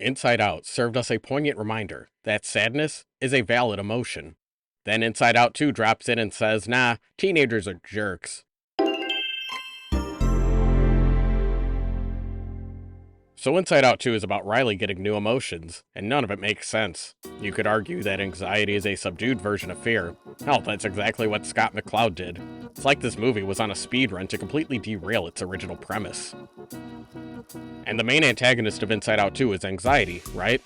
Inside Out served us a poignant reminder that sadness is a valid emotion. Then Inside Out 2 drops in and says, nah, teenagers are jerks. So Inside Out 2 is about Riley getting new emotions, and none of it makes sense. You could argue that anxiety is a subdued version of fear. Hell, that's exactly what Scott McCloud did. It's like this movie was on a speed run to completely derail its original premise. And the main antagonist of Inside Out 2 is anxiety, right?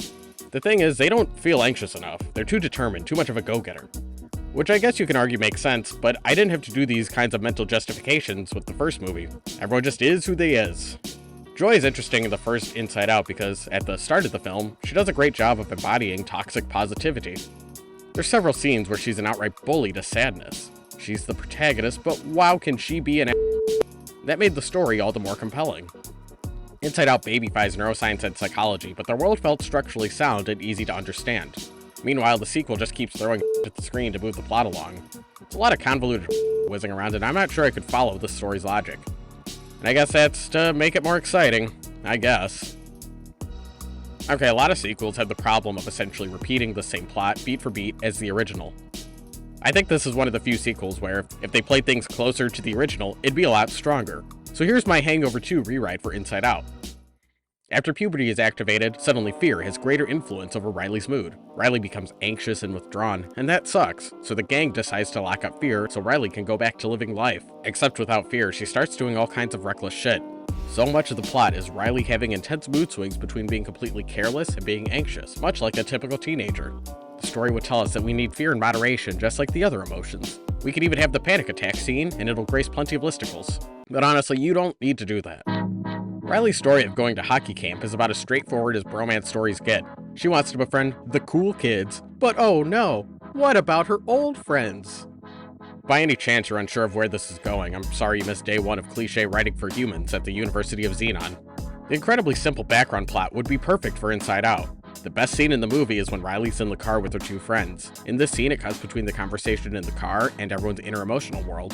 The thing is, they don't feel anxious enough. They're too determined, too much of a go-getter. Which I guess you can argue makes sense, but I didn't have to do these kinds of mental justifications with the first movie. Everyone just is who they is. Joy is interesting in the first Inside Out because, at the start of the film, she does a great job of embodying toxic positivity. There's several scenes where she's an outright bully to sadness. She's the protagonist, but wow, can she be an That made the story all the more compelling. Inside Out babyfies neuroscience and psychology, but their world felt structurally sound and easy to understand. Meanwhile, the sequel just keeps throwing at the screen to move the plot along. It's a lot of convoluted whizzing around, and I'm not sure I could follow this story's logic. And I guess that's to make it more exciting, I guess. Okay, a lot of sequels have the problem of essentially repeating the same plot, beat for beat, as the original. I think this is one of the few sequels where, if they played things closer to the original, it'd be a lot stronger. So here's my Hangover 2 rewrite for Inside Out. After puberty is activated, suddenly fear has greater influence over Riley's mood. Riley becomes anxious and withdrawn, and that sucks, so the gang decides to lock up Fear so Riley can go back to living life. Except without Fear, she starts doing all kinds of reckless shit. So much of the plot is Riley having intense mood swings between being completely careless and being anxious, much like a typical teenager. The story would tell us that we need fear in moderation just like the other emotions. We could even have the panic attack scene, and it'll grace plenty of listicles. But honestly, you don't need to do that. Riley's story of going to hockey camp is about as straightforward as bromance stories get. She wants to befriend the cool kids, but oh no, what about her old friends? By any chance you're unsure of where this is going, I'm sorry you missed day one of cliche writing for humans at the University of Xenon. The incredibly simple background plot would be perfect for Inside Out. The best scene in the movie is when Riley's in the car with her two friends. In this scene, it cuts between the conversation in the car and everyone's inner emotional world.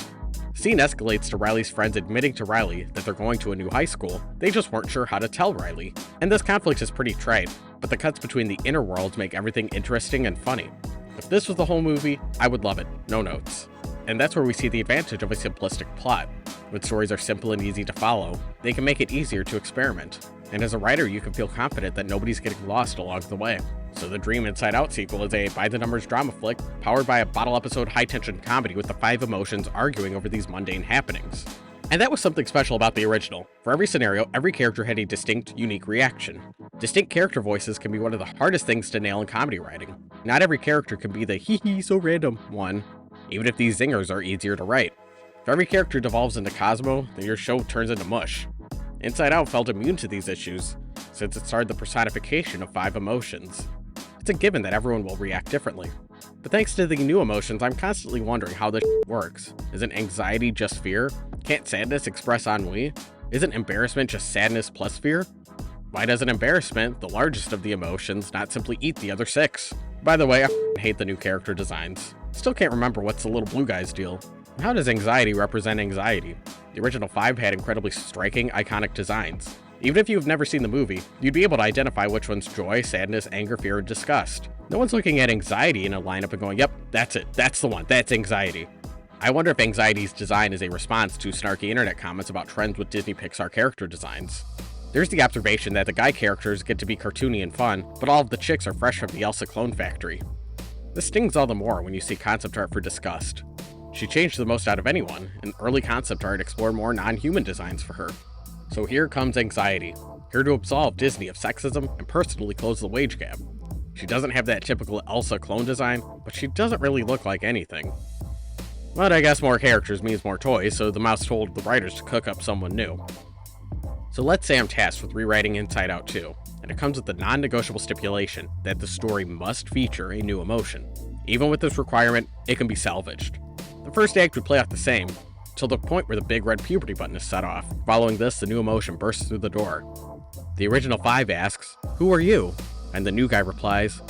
The scene escalates to Riley's friends admitting to Riley that they're going to a new high school. They just weren't sure how to tell Riley. And this conflict is pretty trite, but the cuts between the inner worlds make everything interesting and funny. If this was the whole movie, I would love it. No notes. And that's where we see the advantage of a simplistic plot. When stories are simple and easy to follow, they can make it easier to experiment. And as a writer, you can feel confident that nobody's getting lost along the way. So the Dream Inside Out sequel is a by-the-numbers drama flick powered by a bottle-episode high-tension comedy with the five emotions arguing over these mundane happenings. And that was something special about the original. For every scenario, every character had a distinct, unique reaction. Distinct character voices can be one of the hardest things to nail in comedy writing. Not every character can be the hee-hee so random one, even if these zingers are easier to write. If every character devolves into Cosmo, then your show turns into mush. Inside Out felt immune to these issues, since it started the personification of five emotions. It's a given that everyone will react differently. But thanks to the new emotions, I'm constantly wondering how this works. Isn't anxiety just fear? Can't sadness express ennui? Isn't embarrassment just sadness plus fear? Why doesn't embarrassment, the largest of the emotions, not simply eat the other six? By the way, I hate the new character designs. Still can't remember what's the little blue guy's deal. How does anxiety represent anxiety? The original 5 had incredibly striking, iconic designs. Even if you've never seen the movie, you'd be able to identify which one's joy, sadness, anger, fear, and disgust. No one's looking at anxiety in a lineup and going, yep, that's it, that's the one, that's anxiety. I wonder if anxiety's design is a response to snarky internet comments about trends with Disney Pixar character designs. There's the observation that the guy characters get to be cartoony and fun, but all of the chicks are fresh from the Elsa clone factory. This stings all the more when you see concept art for disgust. She changed the most out of anyone, and early concept art explored more non-human designs for her. So here comes anxiety, here to absolve Disney of sexism and personally close the wage gap. She doesn't have that typical Elsa clone design, but she doesn't really look like anything. But I guess more characters means more toys, so the mouse told the writers to cook up someone new. So let's say I'm tasked with rewriting Inside Out 2, and it comes with the non-negotiable stipulation that the story must feature a new emotion. Even with this requirement, it can be salvaged. The first act would play out the same, till the point where the big red puberty button is set off. Following this, the new emotion bursts through the door. The original 5 asks, "Who are you?" And the new guy replies,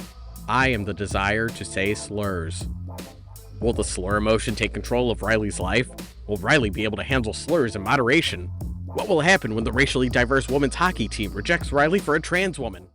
"I am the desire to say slurs." Will the slur emotion take control of Riley's life? Will Riley be able to handle slurs in moderation? What will happen when the racially diverse women's hockey team rejects Riley for a trans woman?